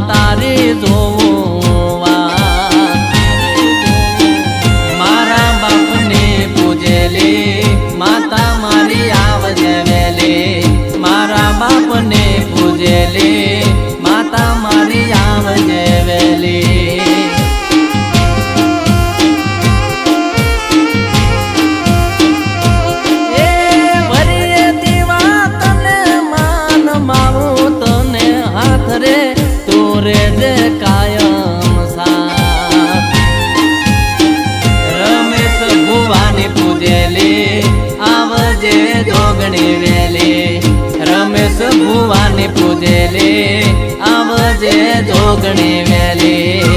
તારે જોવા મારા બાપને પૂજેલી માતા મારી આવજે વેલી મારા બાપને પૂજેલી માતા મારી આવજે વેલી રમેશ ભુવાની પૂજેલી આવજે જોગણી વેલી